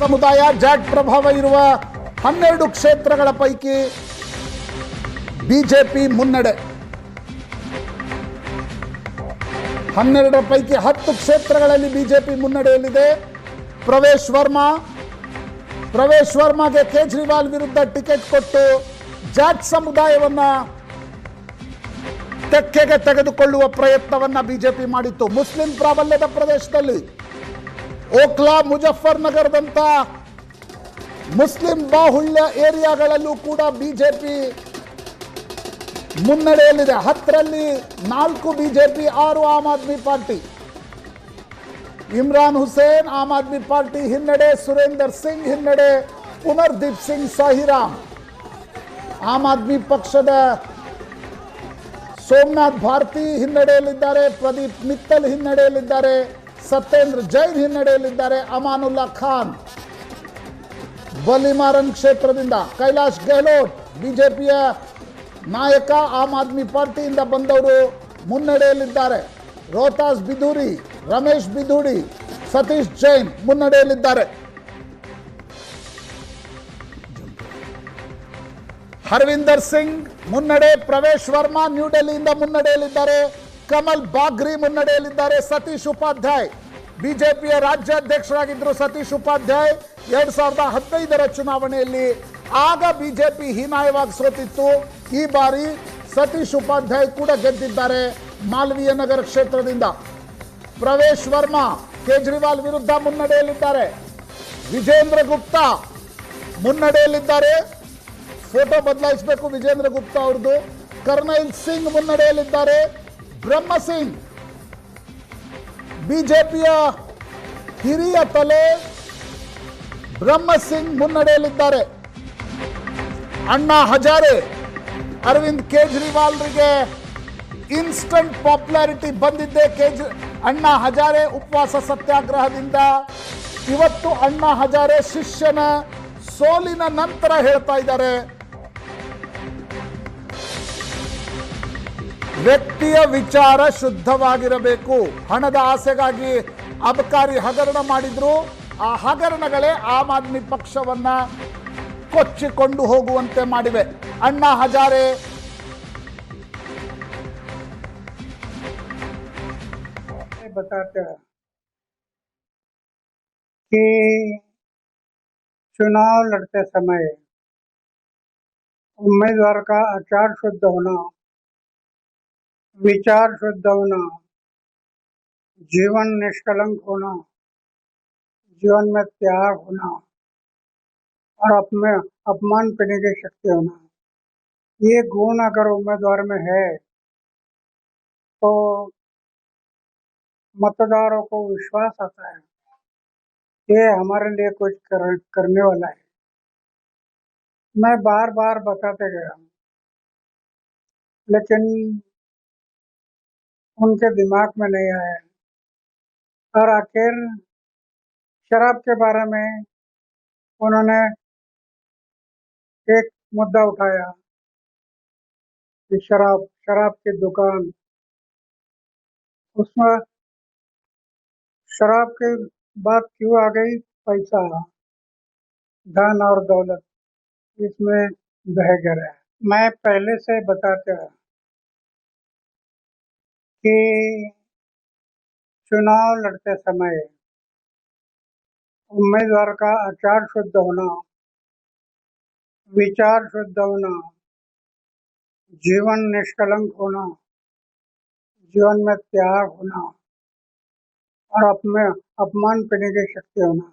ಸಮುದಾಯ ಜಾಟ್ ಪ್ರಭಾವ ಇರುವ 12 ಕ್ಷೇತ್ರಗಳ ಪೈಕಿ ಬಿಜೆಪಿ ಮುನ್ನಡೆ. 12 ಪೈಕಿ 10 ಕ್ಷೇತ್ರಗಳಲ್ಲಿ ಬಿಜೆಪಿ ಮುನ್ನಡೆಯಲ್ಲಿದೆ. ಪ್ರವೇಶ್ ವರ್ಮಾಗೆ ಕೇಜ್ರಿವಾಲ್ ವಿರುದ್ಧ ಟಿಕೆಟ್ ಕೊಟ್ಟು ಜಾಟ್ ಸಮುದಾಯವನ್ನ ತೆಕ್ಕೆಗೆ ತೆಗೆದುಕೊಳ್ಳುವ ಪ್ರಯತ್ನವನ್ನ ಬಿಜೆಪಿ ಮಾಡಿತ್ತು. ಮುಸ್ಲಿಂ ಪ್ರಾಬಲ್ಯದ ಪ್ರದೇಶದಲ್ಲಿ ಓಕ್ಲಾ, ಮುಜಫರ್ನಗರದಂತ ಮುಸ್ಲಿಂ ಬಾಹುಳ್ಯ ಏರಿಯಾಗಳಲ್ಲೂ ಕೂಡ ಬಿಜೆಪಿ ಮುನ್ನಡೆಯಲ್ಲಿದೆ. 10ರಲ್ಲಿ 4 BJP, 6 Aam Aadmi party. Imran Hussain Aam Aadmi party ಹಿನ್ನಡೆ, ಸುರೇಂದರ್ ಸಿಂಗ್ ಹಿನ್ನಡೆ, ಪುನರ್ದೀಪ್ ಸಿಂಗ್ ಸಾಹಿರಾಮ್ ಆಮ್ ಆದ್ಮಿ ಪಕ್ಷದ ಸೋಮನಾಥ್ ಭಾರತಿ ಹಿನ್ನಡೆಯಲ್ಲಿದ್ದಾರೆ, ಪ್ರದೀಪ್ ಮಿತ್ತಲ್ ಹಿನ್ನಡೆಯಲ್ಲಿದ್ದಾರೆ, ಸತ್ಯೇಂದ್ರ ಜೈನ್ ಹಿನ್ನಡೆಯಲ್ಲಿದ್ದಾರೆ, ಅಮಾನುಲ್ಲಾ ಖಾನ್ ಬಲಿಮಾರನ್ ಕ್ಷೇತ್ರದಿಂದ, ಕೈಲಾಶ್ ಗೆಹ್ಲೋಟ್ ಬಿಜೆಪಿಯ ನಾಯಕ ಆಮ್ ಆದ್ಮಿ ಪಾರ್ಟಿಯಿಂದ ಬಂದವರು ಮುನ್ನಡೆಯಲ್ಲಿದ್ದಾರೆ. ರೋಹತಾಸ್ ಬಿಧೂರಿ, ರಮೇಶ್ ಬಿಧೂಡಿ, ಸತೀಶ್ ಜೈನ್ ಮುನ್ನಡೆಯಲ್ಲಿದ್ದಾರೆ. ಹರ್ವಿಂದರ್ ಸಿಂಗ್ ಮುನ್ನಡೆ, ಪ್ರವೇಶ್ ವರ್ಮಾ ನ್ಯೂ ಡೆಲ್ಲಿಯಿಂದ ಮುನ್ನಡೆಯಲ್ಲಿದ್ದಾರೆ, ಕಮಲ್ ಬಾಗ್ರಿ ಮುನ್ನಡೆಯಲ್ಲಿದ್ದಾರೆ. ಸತೀಶ್ ಉಪಾಧ್ಯಾಯ್ ಬಿಜೆಪಿಯ ರಾಜ್ಯಾಧ್ಯಕ್ಷರಾಗಿದ್ದರು. ಸತೀಶ್ ಉಪಾಧ್ಯಾಯ್ 2015ರ ಚುನಾವಣೆಯಲ್ಲಿ ಆಗ ಬಿಜೆಪಿ ಹೀನಾಯವಾಗಿ ಸೋತಿತ್ತು. ಈ ಬಾರಿ ಸತೀಶ್ ಉಪಾಧ್ಯಾಯ್ ಕೂಡ ಗೆದ್ದಿದ್ದಾರೆ ಮಾಲ್ವೀಯ ನಗರ ಕ್ಷೇತ್ರದಿಂದ. ಪ್ರವೇಶ್ ವರ್ಮಾ ಕೇಜ್ರಿವಾಲ್ ವಿರುದ್ಧ ಮುನ್ನಡೆಯಲ್ಲಿದ್ದಾರೆ. ವಿಜೇಂದ್ರ ಗುಪ್ತಾ ಮುನ್ನಡೆಯಲ್ಲಿದ್ದಾರೆ. ಫೋಟೋ ಬದಲಾಯಿಸಬೇಕು ವಿಜೇಂದ್ರ ಗುಪ್ತಾ ಅವ್ರದ್ದು. ಕರ್ನೈಲ್ ಸಿಂಗ್ ಮುನ್ನಡೆಯಲ್ಲಿದ್ದಾರೆ. ಬ್ರಹ್ಮ ಸಿಂಗ್ ಬಿಜೆಪಿಯ ಹಿರಿಯ ತಲೆ ಬ್ರಹ್ಮ ಸಿಂಗ್ ಮುನ್ನಡೆಯಲ್ಲಿದ್ದಾರೆ. ಅಣ್ಣಾ ಹಜಾರೆ, ಅರವಿಂದ್ ಕೇಜ್ರಿವಾಲ್ರಿಗೆ ಇನ್ಸ್ಟಂಟ್ ಪಾಪ್ಯುಲಾರಿಟಿ ಬಂದಿದ್ದೆ. ಅಣ್ಣಾ ಹಜಾರೆ ಉಪವಾಸ ಸತ್ಯಾಗ್ರಹದಿಂದ ಇವತ್ತು ಅಣ್ಣಾ ಹಜಾರೆ ಶಿಷ್ಯನ ಸೋಲಿನ ನಂತರ ಹೇಳ್ತಾ ಇದ್ದಾರೆ, ವ್ಯಕ್ತಿಯ ವಿಚಾರ ಶುದ್ಧವಾಗಿರಬೇಕು. ಹಣದ ಆಸೆಗಾಗಿ ಅಬಕಾರಿ ಹಗರಣ ಮಾಡಿದ್ರು. ಆ ಹಗರಣಗಳೇ ಆಮ್ ಆದ್ಮಿ ಪಕ್ಷವನ್ನ ಕೊಚ್ಚಿಕೊಂಡು ಹೋಗುವಂತೆ ಮಾಡಿವೆ. ಅಣ್ಣಾ ಹಜಾರೆ बताते हैं कि चुनाव लड़ते समय उम्मीदवार का आचार शुद्ध होना, विचार शुद्ध होना, जीवन निष्कलंक होना, जीवन में त्याग होना और अपमान करने की शक्ति होना, ये गुण अगर उम्मीदवार में है तो मतदारों को विश्वास आता है ये हमारे लिए कुछ करने वाला है। मैं बार बार बताते गया लेकिन उनके दिमाग में नहीं आया और आखिर शराब के बारे में उन्होंने एक मुद्दा उठाया कि शराब की दुकान, उसमें शराब की बात क्यों आ गई? पैसा, धन और दौलत इसमें बह गया। मैं पहले से बताते हैं कि चुनाव लड़ते समय उम्मीदवार का आचार शुद्ध होना, विचार शुद्ध होना, जीवन निष्कलंक होना, जीवन में त्याग होना और अपमान करने की शक्ति होना,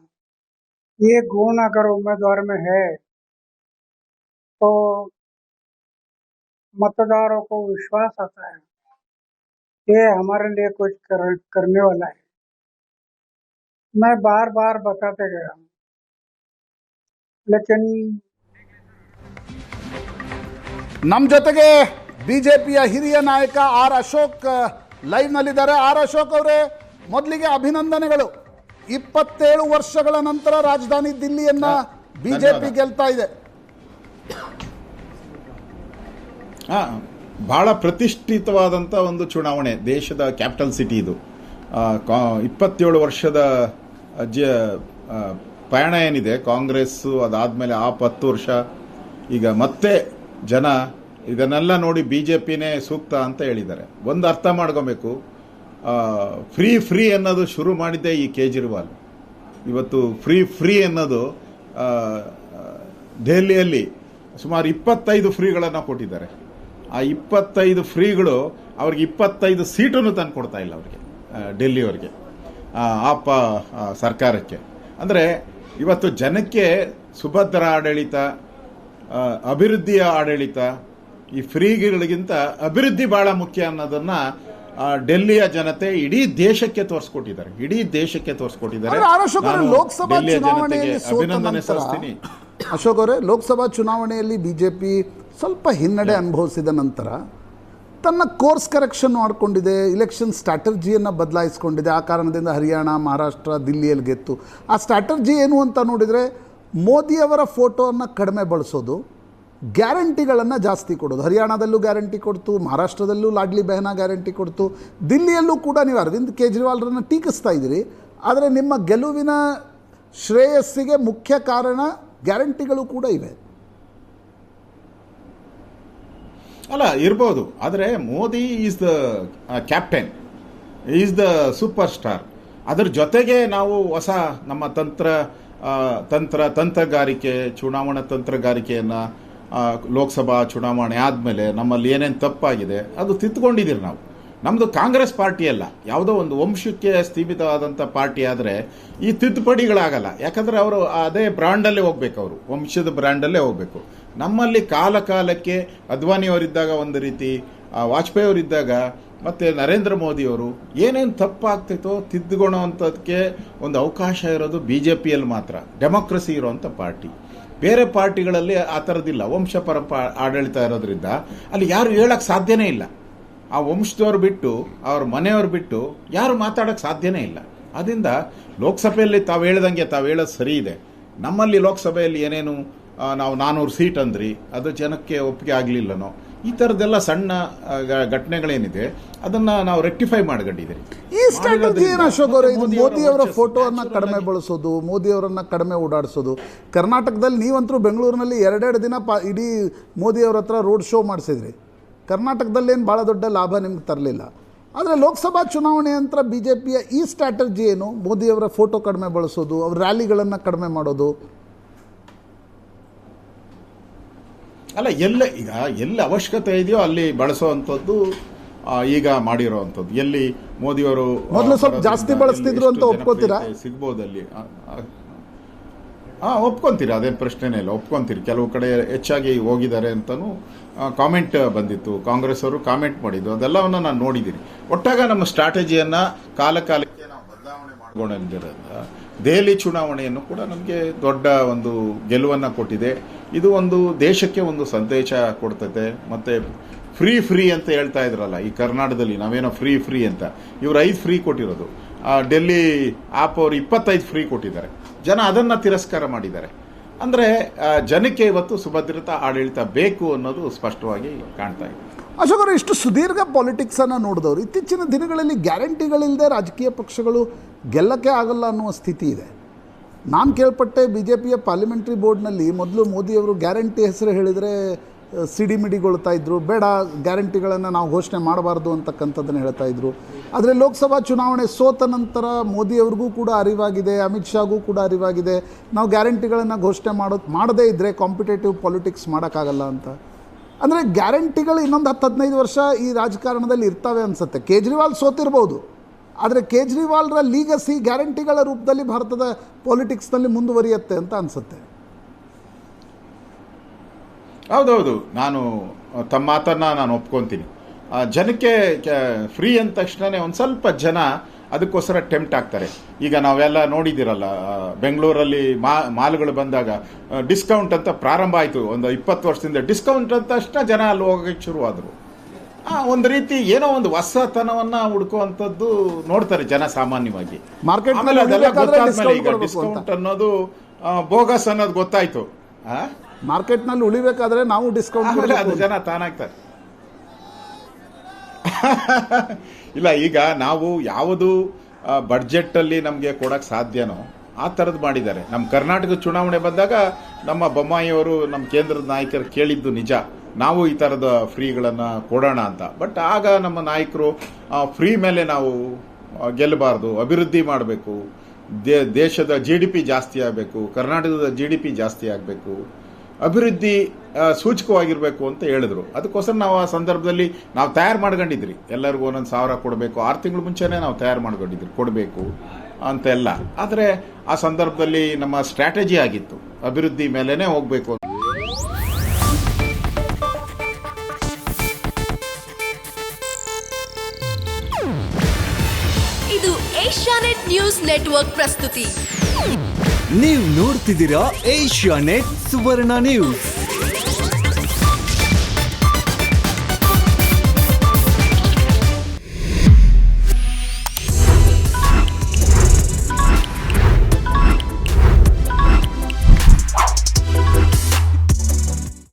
ये गुण अगर उम्मीदवार में है तो मतदारों को विश्वास आता है ये हमारे लिए कुछ करने वाला है। मैं बार बार बताते गया लेकिन ನಮ್ಮ ಜೊತೆಗೆ ಬಿಜೆಪಿಯ ಹಿರಿಯ ನಾಯಕ ಆರ್ ಅಶೋಕ್ ಲೈವ್ ನಲ್ಲಿದ್ದಾರೆ. ಆರ್ ಅಶೋಕ್ ಅವರೇ, ಮೊದಲಿಗೆ ಅಭಿನಂದನೆಗಳು. 27 ವರ್ಷಗಳ ನಂತರ ರಾಜಧಾನಿ ದಿಲ್ಲಿಯನ್ನ ಬಿಜೆಪಿ ಗೆಲ್ತಾ ಇದೆ. ಬಹಳ ಪ್ರತಿಷ್ಠಿತವಾದಂಥ ಒಂದು ಚುನಾವಣೆ, ದೇಶದ ಕ್ಯಾಪಿಟಲ್ ಸಿಟಿ ಇದು. 27 ವರ್ಷದ ಪಯಣ ಏನಿದೆ ಕಾಂಗ್ರೆಸ್ ಅದಾದ್ಮೇಲೆ 10 ವರ್ಷ ಈಗ ಮತ್ತೆ ಜನ ಇದನ್ನೆಲ್ಲ ನೋಡಿ ಬಿಜೆಪಿನೇ ಸೂಕ್ತ ಅಂತ ಹೇಳಿದ್ದಾರೆ. ಒಂದು ಅರ್ಥ ಮಾಡ್ಕೋಬೇಕು, ಫ್ರೀ ಅನ್ನೋದು ಶುರು ಮಾಡಿದ್ದೆ ಈ ಕೇಜ್ರಿವಾಲ್. ಇವತ್ತು ಫ್ರೀ ಅನ್ನೋದು ದೆಹಲಿಯಲ್ಲಿ ಸುಮಾರು 25 ಫ್ರೀಗಳನ್ನು ಕೊಟ್ಟಿದ್ದಾರೆ. ಆ 25 ಫ್ರೀಗಳು ಅವ್ರಿಗೆ 25 ಸೀಟನ್ನು ತಂದು ಕೊಡ್ತಾ ಇಲ್ಲ ಅವ್ರಿಗೆ, ಡೆಲ್ಲಿಯವರಿಗೆ, ಆಪ ಸರ್ಕಾರಕ್ಕೆ. ಅಂದರೆ ಇವತ್ತು ಜನಕ್ಕೆ ಸುಭದ್ರ ಆಡಳಿತ, ಅಭಿವೃದ್ಧಿಯ ಆಡಳಿತ, ಈ ಫ್ರೀಗಳಿಗಿಂತ ಅಭಿವೃದ್ಧಿ ಬಹಳ ಮುಖ್ಯ ಅನ್ನೋದನ್ನ ಡೆಲ್ಲಿಯ ಜನತೆ ಇಡೀ ದೇಶಕ್ಕೆ ತೋರಿಸ್ಕೊಟ್ಟಿದ್ದಾರೆ. ನಾನು ಲೋಕಸಭಾ ಚುನಾವಣೆಯಲ್ಲಿ ಅಭಿನಂದನೆ ಸಲ್ಲಿಸ್ತೀನಿ. ಅಶೋಕ್ ಅವರೇ, ಲೋಕಸಭಾ ಚುನಾವಣೆಯಲ್ಲಿ ಬಿಜೆಪಿ ಸ್ವಲ್ಪ ಹಿನ್ನಡೆ ಅನುಭವಿಸಿದ ನಂತರ ತನ್ನ ಕೋರ್ಸ್ ಕರೆಕ್ಷನ್ ಮಾಡಿಕೊಂಡಿದೆ, ಇಲೆಕ್ಷನ್ ಸ್ಟ್ರಾಟರ್ಜಿಯನ್ನು ಬದಲಾಯಿಸ್ಕೊಂಡಿದೆ. ಆ ಕಾರಣದಿಂದ ಹರಿಯಾಣ, ಮಹಾರಾಷ್ಟ್ರ, ದಿಲ್ಲಿಯಲ್ಲಿ ಗೆತ್ತು. ಆ ಸ್ಟ್ರಾಟರ್ಜಿ ಏನು ಅಂತ ನೋಡಿದರೆ ಮೋದಿಯವರ ಫೋಟೋವನ್ನು ಕಡಿಮೆ ಬಳಸೋದು, ಗ್ಯಾರಂಟಿಗಳನ್ನು ಜಾಸ್ತಿ ಕೊಡೋದು. ಹರಿಯಾಣದಲ್ಲೂ ಗ್ಯಾರಂಟಿ ಕೊಡ್ತು, ಮಹಾರಾಷ್ಟ್ರದಲ್ಲೂ ಲಾಡ್ಲಿ ಬೆಹನಾ ಗ್ಯಾರಂಟಿ ಕೊಡ್ತು, ದಿಲ್ಲಿಯಲ್ಲೂ ಕೂಡ ನೀವು ಅರವಿಂದ್ ಕೇಜ್ರಿವಾಲ್ರನ್ನು ಟೀಕಿಸ್ತಾ ಇದ್ದೀರಿ. ಆದರೆ ನಿಮ್ಮ ಗೆಲುವಿನ ಶ್ರೇಯಸ್ಸಿಗೆ ಮುಖ್ಯ ಕಾರಣ ಗ್ಯಾರಂಟಿಗಳು ಕೂಡ ಇವೆ. ಅಲ್ಲ, ಇರ್ಬೋದು. ಆದರೆ Modi is the captain, is the super star. ಅದರ ಜೊತೆಗೆ ನಾವು ಹೊಸ ನಮ್ಮ ತಂತ್ರಗಾರಿಕೆ, ಚುನಾವಣಾ ತಂತ್ರಗಾರಿಕೆಯನ್ನು ಲೋಕಸಭಾ ಚುನಾವಣೆ ಆದಮೇಲೆ ನಮ್ಮಲ್ಲಿ ಏನೇನು ತಪ್ಪಾಗಿದೆ ಅದು ತಿದ್ದುಕೊಂಡಿದ್ದೀರಿ ನಾವು. ನಮ್ಮದು ಕಾಂಗ್ರೆಸ್ ಪಾರ್ಟಿ ಅಲ್ಲ, ಯಾವುದೋ ಒಂದು ವಂಶಕ್ಕೆ ಸೀಮಿತವಾದಂಥ ಪಾರ್ಟಿ. ಆದರೆ ಈ ತಿದ್ದುಪಡಿಗಳಾಗಲ್ಲ, ಯಾಕಂದರೆ ಅವರು ಅದೇ ಬ್ರ್ಯಾಂಡಲ್ಲೇ ಹೋಗ್ಬೇಕು, ಅವರು ವಂಶದ ಬ್ರ್ಯಾಂಡಲ್ಲೇ ಹೋಗಬೇಕು. ನಮ್ಮಲ್ಲಿ ಕಾಲಕ್ಕೆ ಅದ್ವಾನಿಯವರಿದ್ದಾಗ ಒಂದು ರೀತಿ, ವಾಜಪೇಯಿ ಅವರಿದ್ದಾಗ, ಮತ್ತು ನರೇಂದ್ರ ಮೋದಿಯವರು ಏನೇನು ತಪ್ಪಾಗ್ತಿತ್ತೋ ತಿದ್ದುಕೊಳ್ಳೋವಂಥದ್ದಕ್ಕೆ ಒಂದು ಅವಕಾಶ ಇರೋದು ಬಿಜೆಪಿಯಲ್ಲಿ ಮಾತ್ರ, ಡೆಮೋಕ್ರಸಿ ಇರೋವಂಥ ಪಾರ್ಟಿ. ಬೇರೆ ಪಾರ್ಟಿಗಳಲ್ಲಿ ಆ ಥರದ್ದಿಲ್ಲ. ವಂಶ ಆಡಳಿತ ಇರೋದ್ರಿಂದ ಅಲ್ಲಿ ಯಾರು ಹೇಳಕ್ಕೆ ಸಾಧ್ಯನೇ ಇಲ್ಲ. ಆ ವಂಶದವ್ರು ಬಿಟ್ಟು, ಅವ್ರ ಮನೆಯವ್ರು ಬಿಟ್ಟು ಯಾರು ಮಾತಾಡೋಕ್ಕೆ ಸಾಧ್ಯನೇ ಇಲ್ಲ. ಅದರಿಂದ ಲೋಕಸಭೆಯಲ್ಲಿ ತಾವು ಹೇಳೋದು ಸರಿ ಇದೆ. ನಮ್ಮಲ್ಲಿ ಲೋಕಸಭೆಯಲ್ಲಿ ಏನೇನು ನಾವು 400 ಸೀಟ್ ಅಂದ್ರಿ, ಅದು ಜನಕ್ಕೆ ಒಪ್ಪಿಗೆ ಆಗಲಿಲ್ಲನೋ, ಈ ಥರದ್ದೆಲ್ಲ ಸಣ್ಣ ಘಟನೆಗಳೇನಿದೆ ಅದನ್ನು ನಾವು ರೆಕ್ಟಿಫೈ ಮಾಡ್ಕೊಂಡಿದ್ದೀರಿ. ಈ ಸ್ಟ್ರಾಟಜಿ ಏನು ಅಶೋಕ್ ಅವರೇ? ಇದು ಮೋದಿಯವರ ಫೋಟೋವನ್ನು ಕಡಿಮೆ ಬಳಸೋದು, ಮೋದಿಯವರನ್ನು ಕಡಿಮೆ ಓಡಾಡಿಸೋದು. ಕರ್ನಾಟಕದಲ್ಲಿ ನೀವಂತರೂ ಬೆಂಗಳೂರಿನಲ್ಲಿ 2 ದಿನ ಇಡೀ ಮೋದಿಯವರ ಹತ್ರ ರೋಡ್ ಶೋ ಮಾಡಿಸಿದ್ರಿ. ಕರ್ನಾಟಕದಲ್ಲೇನು ಭಾಳ ದೊಡ್ಡ ಲಾಭ ನಿಮ್ಗೆ ತರಲಿಲ್ಲ. ಆದರೆ ಲೋಕಸಭಾ ಚುನಾವಣೆ ನಂತರ ಬಿ ಜೆ ಪಿಯ ಈ ಸ್ಟ್ರಾಟಜಿ ಏನು? ಮೋದಿಯವರ ಫೋಟೋ ಕಡಿಮೆ ಬಳಸೋದು, ಅವ್ರ ರ್ಯಾಲಿಗಳನ್ನು ಕಡಿಮೆ ಮಾಡೋದು. ಅಲ್ಲ, ಎಲ್ಲಿ ಅವಶ್ಯಕತೆ ಇದೆಯೋ ಅಲ್ಲಿ ಬಳಸುವಂಥದ್ದು ಈಗ ಮಾಡಿರೋವಂಥದ್ದು. ಎಲ್ಲಿ ಮೋದಿಯವರು ಮೊದಲು ಸ್ವಲ್ಪ ಜಾಸ್ತಿ ಬಳಸ್ತಿದ್ರು ಅಂತ ಒಪ್ಕೋತೀರಾ? ಸಿಗ್ಬೋದಲ್ಲಿ ಒಪ್ಕೊಂತೀರಿ, ಅದೇನು ಪ್ರಶ್ನೆನೇ ಇಲ್ಲ, ಒಪ್ಕೊಂತೀರಿ. ಕೆಲವು ಕಡೆ ಹೆಚ್ಚಾಗಿ ಹೋಗಿದ್ದಾರೆ ಅಂತಲೂ ಕಾಮೆಂಟ್ ಬಂದಿತ್ತು, ಕಾಂಗ್ರೆಸ್ ಅವರು ಕಾಮೆಂಟ್ ಮಾಡಿದ್ದು, ಅದೆಲ್ಲವನ್ನು ನಾನು ನೋಡಿದ್ದೀನಿ. ಒಟ್ಟಾಗ ನಮ್ಮ ಸ್ಟ್ರಾಟಜಿಯನ್ನು ಕಾಲಕ್ಕೆ ನಾವು ಬದಲಾವಣೆ ಮಾಡಿಕೊಂಡಿರೋದ್ರಿಂದ ದೆಹಲಿ ಚುನಾವಣೆಯನ್ನು ಕೂಡ ನಮಗೆ ದೊಡ್ಡ ಒಂದು ಗೆಲುವನ್ನು ಕೊಟ್ಟಿದೆ. ಇದು ಒಂದು ದೇಶಕ್ಕೆ ಒಂದು ಸಂದೇಶ ಕೊಡ್ತದೆ. ಮತ್ತು ಫ್ರೀ ಅಂತ ಹೇಳ್ತಾ ಇದ್ರಲ್ಲ, ಈ ಕರ್ನಾಟಕದಲ್ಲಿ ನಾವೇನೋ ಫ್ರೀ ಅಂತ, ಇವರು 5 ಫ್ರೀ ಕೊಟ್ಟಿರೋದು. ಡೆಲ್ಲಿ ಆಪ್ ಅವರು 25 ಫ್ರೀ ಕೊಟ್ಟಿದ್ದಾರೆ. ಜನ ಅದನ್ನು ತಿರಸ್ಕಾರ ಮಾಡಿದ್ದಾರೆ. ಅಂದರೆ ಜನಕ್ಕೆ ಇವತ್ತು ಸುಭದ್ರತಾ ಆಡಳಿತ ಬೇಕು ಅನ್ನೋದು ಸ್ಪಷ್ಟವಾಗಿ ಕಾಣ್ತಾ ಇದೆ. ಅಶೋಕ್ ಅವರು, ಇಷ್ಟು ಸುದೀರ್ಘ ಪಾಲಿಟಿಕ್ಸನ್ನು ನೋಡಿದವರು ಇತ್ತೀಚಿನ ದಿನಗಳಲ್ಲಿ ಗ್ಯಾರಂಟಿಗಳಿಲ್ಲದೆ ರಾಜಕೀಯ ಪಕ್ಷಗಳು ಗೆಲ್ಲಕ್ಕೆ ಆಗಲ್ಲ ಅನ್ನುವ ಸ್ಥಿತಿ ಇದೆ. ನಾನು ಕೇಳ್ಪಟ್ಟೆ ಬಿ ಜೆ ಪಿಯ ಪಾರ್ಲಿಮೆಂಟ್ರಿ ಬೋರ್ಡ್ನಲ್ಲಿ ಮೊದಲು ಮೋದಿಯವರು ಗ್ಯಾರಂಟಿ ಹೆಸರು ಹೇಳಿದರೆ ಸಿಡಿಮಿಡಿಗೊಳ್ತಾ ಇದ್ದರು, ಬೇಡ ಗ್ಯಾರಂಟಿಗಳನ್ನು ನಾವು ಘೋಷಣೆ ಮಾಡಬಾರ್ದು ಅಂತಕ್ಕಂಥದ್ದನ್ನು ಹೇಳ್ತಾ ಇದ್ರು. ಆದರೆ ಲೋಕಸಭಾ ಚುನಾವಣೆ ಸೋತ ನಂತರ ಮೋದಿಯವ್ರಿಗೂ ಕೂಡ ಅರಿವಾಗಿದೆ, ಅಮಿತ್ ಶಾಗೂ ಕೂಡ ಅರಿವಾಗಿದೆ, ನಾವು ಗ್ಯಾರಂಟಿಗಳನ್ನು ಘೋಷಣೆ ಮಾಡದೇ ಇದ್ದರೆ ಕಾಂಪಿಟೇಟಿವ್ ಪಾಲಿಟಿಕ್ಸ್ ಮಾಡೋಕ್ಕಾಗಲ್ಲ ಅಂತ. ಅಂದರೆ ಗ್ಯಾರಂಟಿಗಳು ಇನ್ನೊಂದು 10-15 ವರ್ಷ ಈ ರಾಜಕಾರಣದಲ್ಲಿ ಇರ್ತವೆ ಅನಿಸುತ್ತೆ. ಕೇಜ್ರಿವಾಲ್ ಸೋತಿರ್ಬೋದು, ಆದರೆ ಕೇಜ್ರಿವಾಲ್ರ ಲೀಗಸಿ ಗ್ಯಾರಂಟಿಗಳ ರೂಪದಲ್ಲಿ ಭಾರತದ ಪಾಲಿಟಿಕ್ಸ್ನಲ್ಲಿ ಮುಂದುವರಿಯುತ್ತೆ ಅಂತ ಅನಿಸುತ್ತೆ. ಹೌದೌದು, ನಾನು ತಮ್ಮ ಮಾತನ್ನು ನಾನು ಒಪ್ಕೊತೀನಿ. ಜನಕ್ಕೆ ಫ್ರೀ ಅಂದ ತಕ್ಷಣವೇ ಒಂದು ಸ್ವಲ್ಪ ಜನ ಅದಕ್ಕೋಸ್ಕರ ಟೆಂಪ್ಟ್ ಆಗ್ತಾರೆ. ಈಗ ನಾವೆಲ್ಲ ನೋಡಿದ್ದೀರಲ್ಲ, ಬೆಂಗಳೂರಲ್ಲಿ ಮಾಲ್ಗಳು ಬಂದಾಗ ಡಿಸ್ಕೌಂಟ್ ಅಂತ ಪ್ರಾರಂಭ ಆಯಿತು. ಒಂದು 20 ವರ್ಷದಿಂದ ಡಿಸ್ಕೌಂಟ್ ಅಂತ ತಕ್ಷಣ ಜನ ಅಲ್ಲಿ ಹೋಗೋಕ್ಕೆ ಶುರುವಾದರು. ಒಂದು ರೀತಿ ಏನೋ ಒಂದು ಹೊಸತನವನ್ನು ಹುಡುಕುವಂಥದ್ದು ನೋಡ್ತಾರೆ ಜನ ಸಾಮಾನ್ಯವಾಗಿ. ಮಾರ್ಕೆಟ್ನಲ್ಲಿ ಅದೆಲ್ಲ ಗೊತ್ತಾದ್ಮೇಲೆ ಈಗ ಡಿಸ್ಕೌಂಟ್ ಅನ್ನೋದು ಬೋಗಸ್ ಅನ್ನೋದು ಗೊತ್ತಾಯ್ತು. ಮಾರ್ಕೆಟ್ನಲ್ಲಿ ಉಳಿಬೇಕಾದ್ರೆ ನಾವು ಡಿಸ್ಕೌಂಟ್ ಅದು ಜನ ತಾನಾಗ್ತಾರೆ. ಇಲ್ಲ, ಈಗ ನಾವು ಯಾವುದು ಬಡ್ಜೆಟ್ ಅಲ್ಲಿ ನಮಗೆ ಕೊಡಕ್ಕೆ ಸಾಧ್ಯನೋ ಆ ಥರದ್ದು ಮಾಡಿದ್ದಾರೆ. ನಮ್ಮ ಕರ್ನಾಟಕ ಚುನಾವಣೆ ಬಂದಾಗ ನಮ್ಮ ಬೊಮ್ಮಾಯಿಯವರು ನಮ್ಮ ಕೇಂದ್ರದ ನಾಯಕರು ಕೇಳಿದ್ದು ನಿಜ, ನಾವು ಈ ಥರದ ಫ್ರೀಗಳನ್ನು ಕೊಡೋಣ ಅಂತ. ಬಟ್ ಆಗ ನಮ್ಮ ನಾಯಕರು ಫ್ರೀ ಮೇಲೆ ನಾವು ಗೆಲ್ಲಬಾರ್ದು, ಅಭಿವೃದ್ಧಿ ಮಾಡಬೇಕು, ದೇಶದ GDP ಜಾಸ್ತಿ ಆಗಬೇಕು, ಕರ್ನಾಟಕದ GDP ಜಾಸ್ತಿ ಆಗಬೇಕು, ಅಭಿವೃದ್ಧಿ ಸೂಚಕವಾಗಿರಬೇಕು ಅಂತ ಹೇಳಿದ್ರು. ಅದಕ್ಕೋಸ್ಕರ ನಾವು ಆ ಸಂದರ್ಭದಲ್ಲಿ ನಾವು ತಯಾರು ಮಾಡ್ಕೊಂಡಿದ್ರಿ, ಎಲ್ಲರಿಗೂ 1,000 ಕೊಡಬೇಕು, 6 ತಿಂಗಳು ಮುಂಚೆನೇ ನಾವು ತಯಾರು ಮಾಡ್ಕೊಂಡಿದ್ರಿ ಕೊಡಬೇಕು ಅಂತೆಲ್ಲ. ಆದರೆ ಆ ಸಂದರ್ಭದಲ್ಲಿ ನಮ್ಮ ಸ್ಟ್ರಾಟಜಿ ಆಗಿತ್ತು ಅಭಿವೃದ್ಧಿ ಮೇಲೇನೆ ಹೋಗಬೇಕು. ಇದು ಏಷ್ಯಾನೆಟ್ ನ್ಯೂಸ್ ನೆಟ್ವರ್ಕ್ ಪ್ರಸ್ತುತಿ. ನೀವು ನೋಡ್ತಿದ್ದೀರಾ ಏಷ್ಯಾನೆಟ್ ಸುವರ್ಣ ನ್ಯೂಸ್.